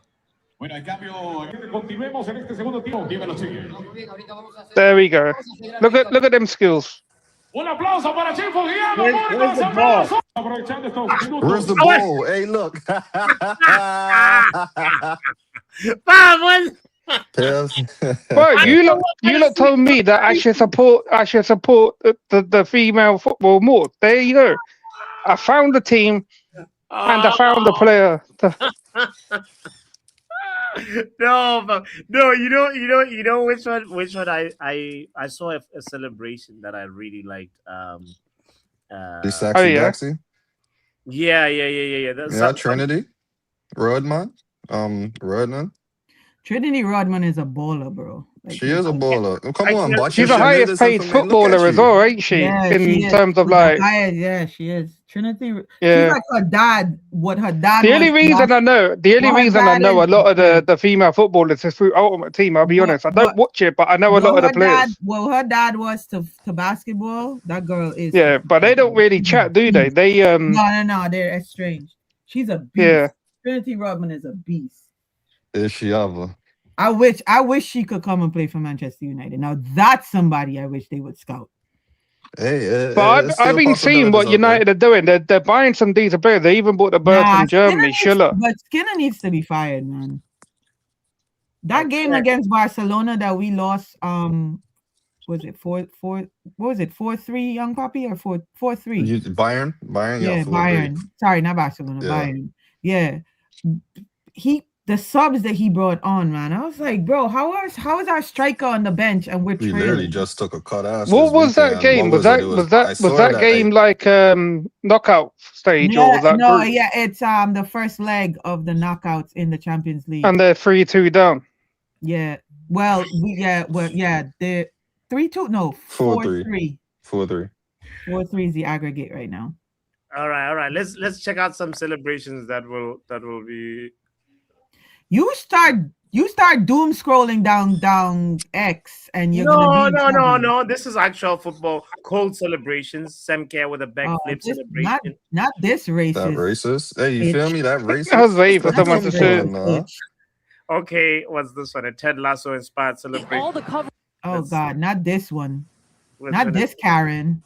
There we go. Look at them skills. Where's the ball? Where's the ball? Hey, look. Bro, you look told me that I should support the female football more. There you go. I found the team and I found the player. No, you know which one I saw a celebration that I really liked. Daxi? Yeah. That's Trinity Rodman. Rodman. Trinity Rodman is a baller, bro. Like, She is a baller. Come on, but she's the highest paid footballer as well, ain't she? Yeah, in terms of like, yeah, she is. Trinity. Yeah. She's like her dad. What her dad. The only reason I know a lot of the female footballers is through Ultimate Team. I'll be honest. I don't watch it, but I know a lot of the players. Her dad was to basketball. That girl is. Yeah, but they don't really chat, do they? They No, they're estranged. She's a beast. Yeah. Trinity Rodman is a beast. Is she ever? I wish she could come and play for Manchester United. Now that's somebody I wish they would scout. Hey, but I've been seeing what United are doing. They're buying some decent players. They even bought the bird from Germany, Schiller. But Skinner needs to be fired, man. That game against Barcelona that we lost, was it 4-4? What was it? 4-3, young puppy, or 4-3? Bayern. Yeah, Bayern. Sorry, not Barcelona. Yeah. Bayern. Yeah. The subs that he brought on, man, I was like, bro, how is our striker on the bench and we're trailing? He literally just took a cut ass. What was that game? Was that game like knockout stage, or was that? No, yeah, it's the first leg of the knockouts in the Champions League. And they're 3-2 down. Yeah. Well, they're 3-2. No, 4-3. 4-3. 4-3 is the aggregate right now. All right. Let's check out some celebrations that will be. You start doom scrolling down X and you're no. This is actual football. Cold celebrations. Semcare with a backflip celebration. Not this racist. That racist. Hey, you feel me? That racist. I was waiting for someone to say. Okay, what's this one? A Ted Lasso inspired celebration. Oh God, not this one. Not this Karen.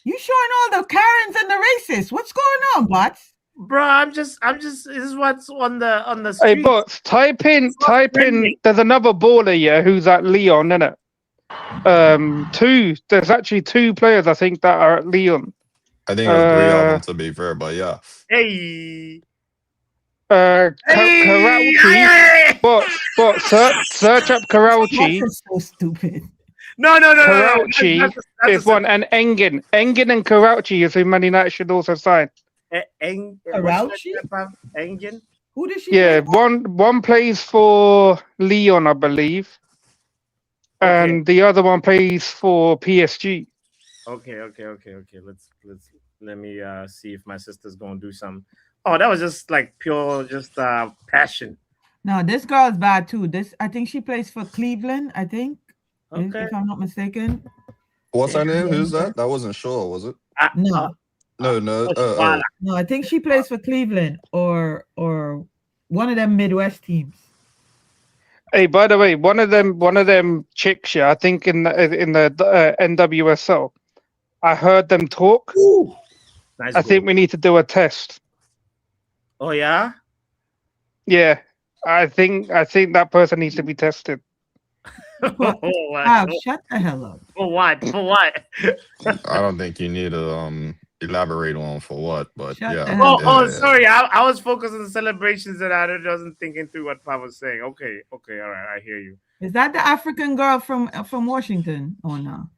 You showing all the Karens and the racists. What's going on, bots? Bro, I'm just. This is what's on the street. Hey, bots, type in. There's another baller, yeah, who's at Leon, isn't it? There's actually 2 players I think that are at Leon. I think there's 3 of them to be fair, but yeah. Hey. Karachi. But search up Karachi. That's so stupid. No. Karachi is one, and Engin and Karachi is who Man United should also sign. Karachi? Engin? Who does she? Yeah, one plays for Leon, I believe, and the other one plays for PSG. Okay. Let me see if my sister's gonna do some. Oh, that was just like pure, passion. No, this girl's bad too. I think she plays for Cleveland. I think, if I'm not mistaken. What's her name? Who's that? That wasn't sure, was it? No. No. No, I think she plays for Cleveland or one of them Midwest teams. Hey, by the way, one of them chicks, yeah, I think in the NWSL, I heard them talk. Ooh, nice. I think we need to do a test. Oh yeah. Yeah, I think that person needs to be tested. Shut the hell up. For what? I don't think you need to elaborate on for what, but yeah. Sorry. I was focused on the celebrations and I wasn't thinking through what Pop was saying. Okay, all right, I hear you. Is that the African girl from Washington or no?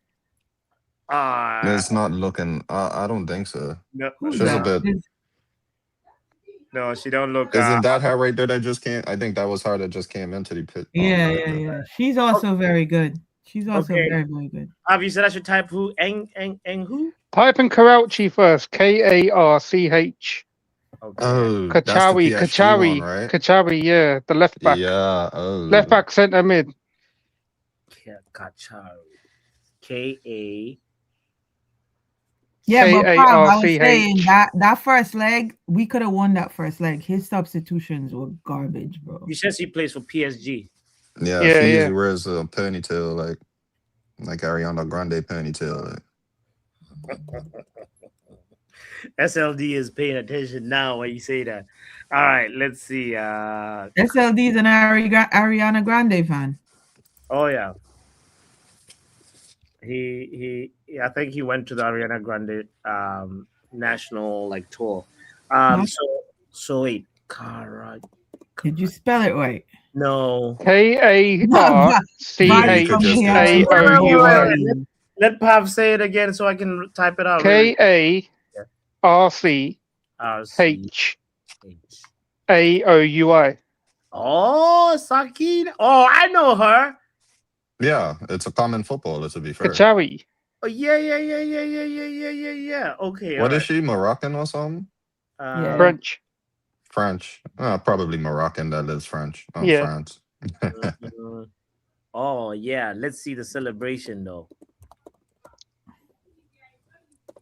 It's not looking. I don't think so. No, she's a bit. No, she don't look. Isn't that her right there that just came? I think that was her that just came into the pit. Yeah. She's also very good. She's also Okay. very, very good. You said I should type who? Eng who? Type in Karachi first. Karch. Okay. Oh, that's the PSG one, right? Kachawi, yeah, the left back. Yeah. Oh. Left back, centre mid. Kachari. K-A. Yeah, but Pav, I was Karch. saying that first leg, we could have won that first leg. His substitutions were garbage, bro. You said she plays for PSG. Yeah, Yeah, she yeah. usually wears a ponytail like Ariana Grande ponytail. SLD is paying attention now when you say that. All right, let's see. SLD is an Ariana Grande fan. Oh yeah. He I think he went to the Ariana Grande national like tour. So wait, Cara. Did you spell it right? No. Karchaoui. Let Pav say it again so I can type it out. Karchaoui. Oh, Sakina. Oh, I know her. Yeah, it's a common footballer, to be fair. Kachawi. Oh, yeah. Okay. What is she, Moroccan or something? French. French. Probably Moroccan that lives France. Oh, yeah. Let's see the celebration, though.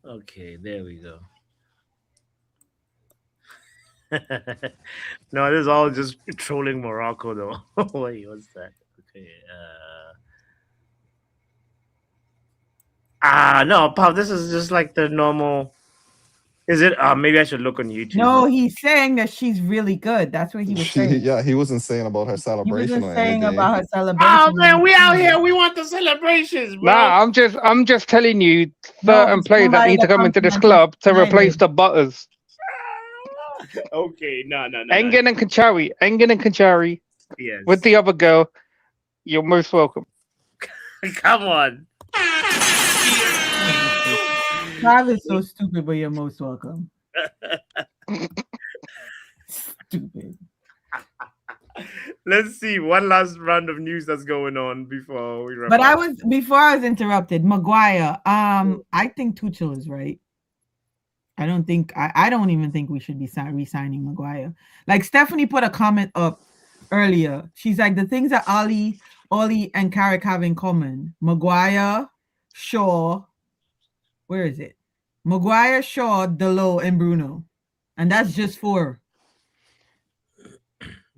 Okay, there we go. No, this is all just trolling Morocco, though. Wait, what's that? Okay. No, Pav, this is just like the normal. Is it? Maybe I should look on YouTube. No, he's saying that she's really good. That's what he was saying. Yeah, he wasn't saying about her celebration. He wasn't saying about her celebration. Oh man, we out here. We want the celebrations, bro. Nah, I'm just telling you certain players that need to come into this club to replace the Butters. Okay, no. Engen and Kachawi. Yes. With the other girl, you're most welcome. Come on. Pav is so stupid, but you're most welcome. Stupid. Let's see one last round of news that's going on before we wrap But up. before I was interrupted. Maguire. I think Tuchel is right. I don't even think we should be re-signing Maguire. Like Stephanie put a comment up earlier. She's like, the things that Ollie and Carrick have in common: Maguire, Shaw. Where is it? Maguire, Shaw, Delo, and Bruno, and that's just 4.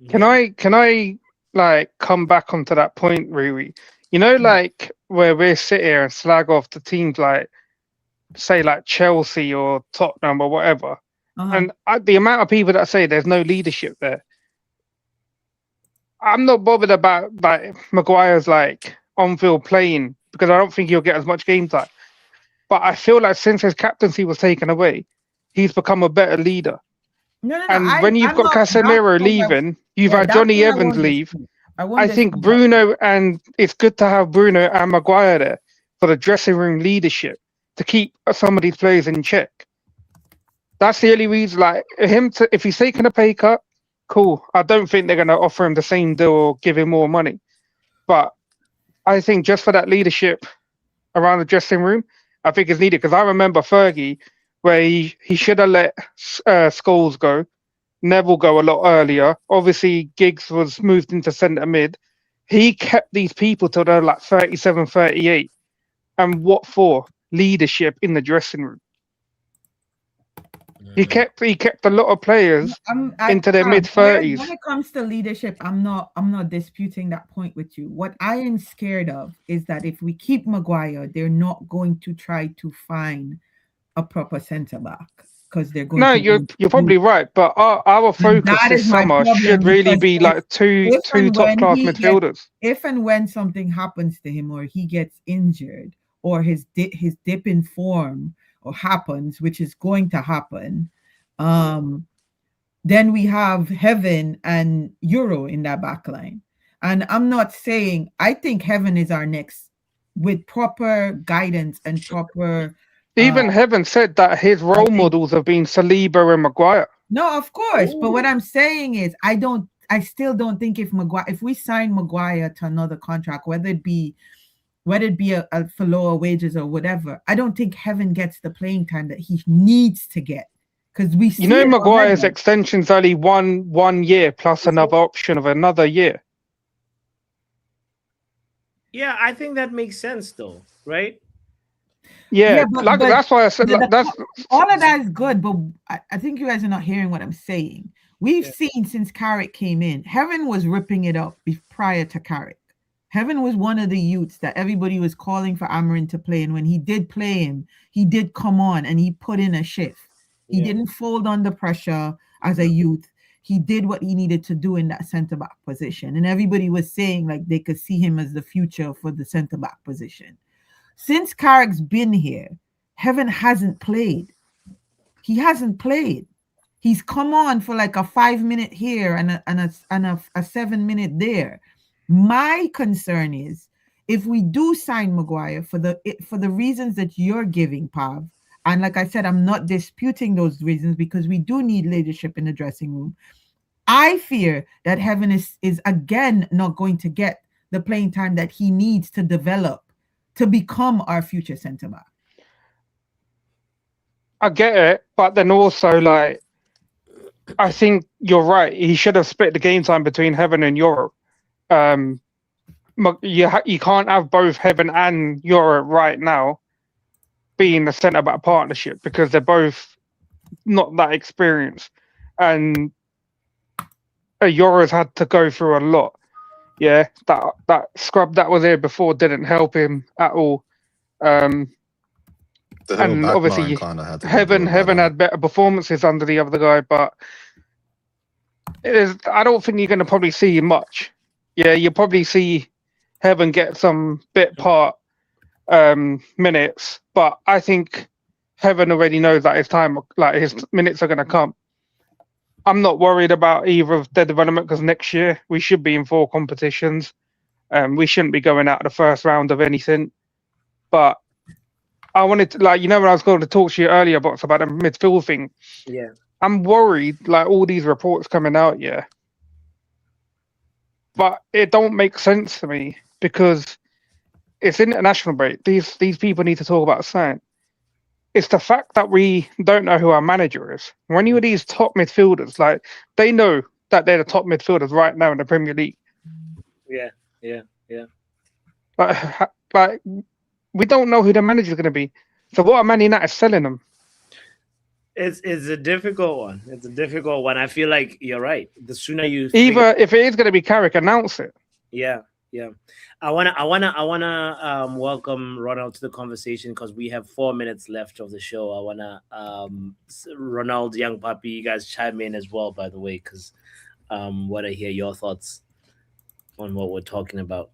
Can I like come back onto that point, Riri? You know, like where we sit here and slag off the teams like, say, like Chelsea or Tottenham or whatever, and the amount of people that say there's no leadership there. I'm not bothered about like Maguire's like on-field playing because I don't think he'll get as much game time. But I feel like since his captaincy was taken away, he's become a better leader. No, and when you've got Casemiro leaving, you've had Johnny Evans leave. I think Bruno, and it's good to have Bruno and Maguire there for the dressing room leadership to keep some of these players in check. That's the only reason. Like if he's taking a pay cut, cool. I don't think they're going to offer him the same deal or give him more money. But I think just for that leadership around the dressing room, I think it's needed. Because I remember Fergie, where he should have let Scholes go, Neville go a lot earlier. Obviously, Giggs was moved into centre mid. He kept these people till they're like 37, 38. And what for? Leadership in the dressing room. He kept a lot of players into their mid-30s. When it comes to leadership, I'm not disputing that point with you. What I am scared of is that if we keep Maguire, they're not going to try to find a proper centre back because they're going. No, you're probably right, but our focus this summer should really be like two top class midfielders. If and when something happens to him, or he gets injured, or his dip in form or happens, which is going to happen, then we have Heaven and Euro in that back line. And I'm not saying, I think Heaven is our next, with proper guidance and proper... Even Heaven said that his role models have been Saliba and Maguire. No, of course. But what I'm saying is, I still don't think if we sign Maguire to another contract, whether it be for lower wages or whatever, I don't think Heaven gets the playing time that he needs to get. Because we see Maguire's extension's only one year plus another option of another year. Yeah, I think that makes sense though, right? Yeah, but that's why I said that's all of that is good, but I think you guys are not hearing what I'm saying. We've seen since Carrick came in, Heaven was ripping it up prior to Carrick. Heaven was one of the youths that everybody was calling for Amarin to play, and when he did play him, he did come on and he put in a shift. He didn't fold under pressure as a youth. He did what he needed to do in that centre-back position, and everybody was saying like they could see him as the future for the centre-back position. Since Carrick's been here, Heaven hasn't played. He hasn't played. He's come on for like a 5-minute here and a 7-minute there. My concern is if we do sign Maguire for the reasons that you're giving, Pav, and like I said, I'm not disputing those reasons because we do need leadership in the dressing room. I fear that Heaven is again not going to get the playing time that he needs to develop to become our future centre back. I get it, but then also like I think you're right. He should have split the game time between Heaven and Euro. You can't have both Heaven and Euro right now being the centre back partnership because they're both not that experienced, and Euro's had to go through a lot. Yeah, that scrub that was there before didn't help him at all. And obviously, Heaven had better performances under the other guy, but I don't think you're going to probably see much. Yeah, you'll probably see Heaven get some bit part minutes, but I think Heaven already knows that his time, like his minutes, are going to come. I'm not worried about either of their development because next year we should be in 4 competitions. We shouldn't be going out of the first round of anything. But I wanted to, like, when I was going to talk to you earlier about the midfield thing. Yeah. I'm worried, like all these reports coming out, yeah. But it don't make sense to me because it's international break. These people need to talk about something. It's the fact that we don't know who our manager is. When you are these top midfielders, like they know that they're the top midfielders right now in the Premier League. Yeah. Like we don't know who the manager is going to be. So what are Man United selling them? It's a difficult one. It's a difficult one. I feel like you're right. The sooner you if it is going to be Carrick, announce it. Yeah. I wanna welcome Ronald to the conversation because we have 4 minutes left of the show. I wanna Ronald, young puppy, you guys chime in as well, by the way, because want to hear your thoughts on what we're talking about.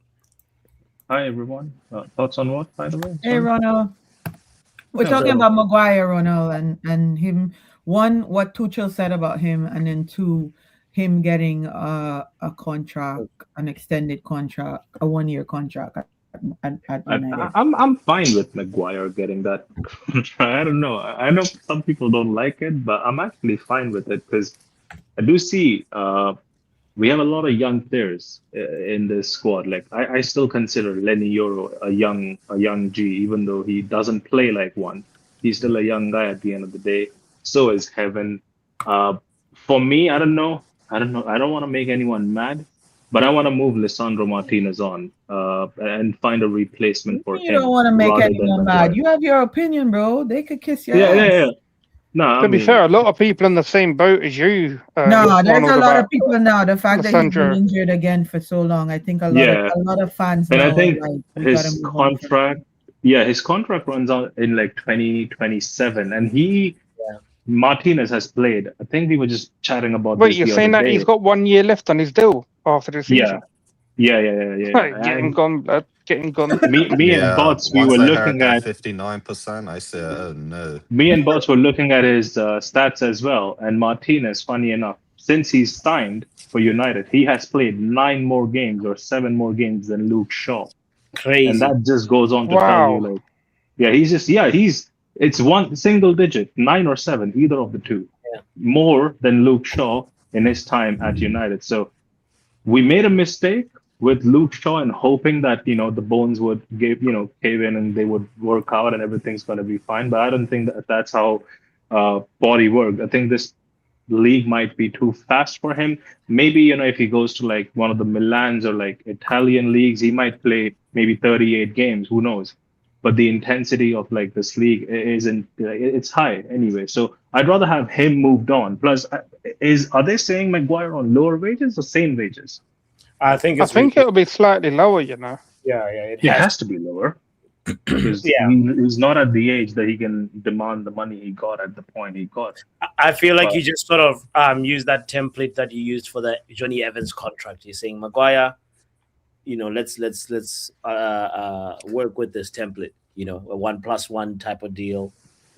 Hi everyone. Thoughts on what, by the way? Hey Ronald. We're talking about Maguire, Ronald, and him. One, what Tuchel said about him, and then 2, him getting a contract, an extended contract, a 1-year contract at United. I'm fine with Maguire getting that contract. I don't know. I know some people don't like it, but I'm actually fine with it because I do see we have a lot of young players in this squad. Like I still consider Lenny Yoro a young G, even though he doesn't play like one. He's still a young guy at the end of the day. So is Heaven. For me, I don't know. I don't want to make anyone mad, but I want to move Lisandro Martinez on and find a replacement for him. You don't want to make anyone mad. You have your opinion, bro. They could kiss your ass. Yeah. No, to be fair, a lot of people in the same boat as you. No, there's a lot of people now. The fact that he's been injured again for so long, I think a lot of fans. And I think his contract runs out in like 2027, and Martinez has played. I think we were just chatting about. Wait, you're saying that he's got 1 year left on his deal after the season? Yeah. Getting gone, blood. Getting gone. Me and Bots, we were looking at 59%. I said, oh, no. Me and Bots were looking at his stats as well. And Martinez, funny enough, since he's signed for United, he has played 9 more games or 7 more games than Luke Shaw. Crazy. And that just goes on to tell you, like, it's one single digit, 9 or 7, either of the two. more than Luke Shaw in his time at United. So we made a mistake with Luke Shaw and hoping that the bones would cave in and they would work out and everything's going to be fine. But I don't think that that's how body works. I think this league might be too fast for him. Maybe if he goes to like one of the Milans or like Italian leagues, he might play maybe 38 games. Who knows? But the intensity of like this league isn't. It's high anyway. So I'd rather have him moved on. Plus, are they saying Maguire on lower wages or same wages? I think it'll be slightly lower. Yeah, it has to be lower. Because he's not at the age that he can demand the money he got at the point he got. I feel like you just sort of use that template that you used for the Johnny Evans contract. You're saying Maguire, let's work with this template. A 1+1 type of deal.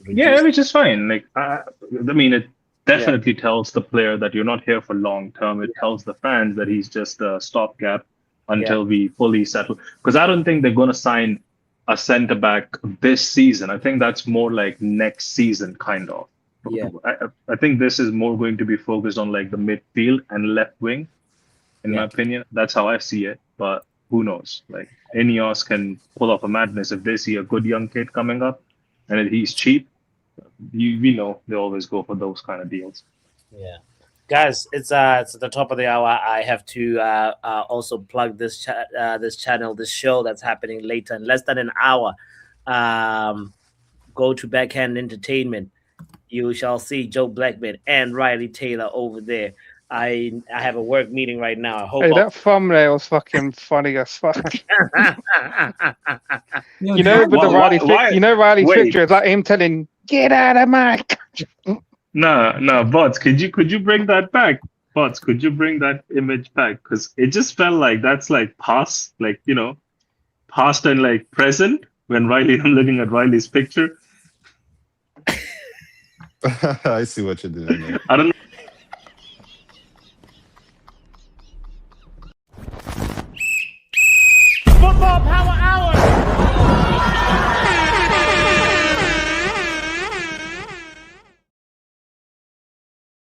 Yeah, which is fine. Like I mean, it definitely tells the player that you're not here for long term. It tells the fans that he's just a stopgap until we fully settle. Because I don't think they're going to sign a centre back this season. I think that's more like next season, kind of. Yeah. I think this is more going to be focused on like the midfield and left wing, in my opinion. That's how I see it. But who knows? Like Ineos can pull off a madness if they see a good young kid coming up, and if he's cheap. We know they always go for those kind of deals. Yeah. Guys, it's at the top of the hour. I have to also plug this channel, this show that's happening later in less than an hour. Go to Backhand Entertainment. You shall see Joe Blackman and Riley Taylor over there. I have a work meeting right now. I hope that thumbnail's fucking funny as fuck. Riley's picture is like him telling, "Get out of my country." No, Bots, could you bring that back? Bots, could you bring that image back? Because it just felt like that's like past, like, past and like present when I'm looking at Riley's picture. I see what you're doing. I don't know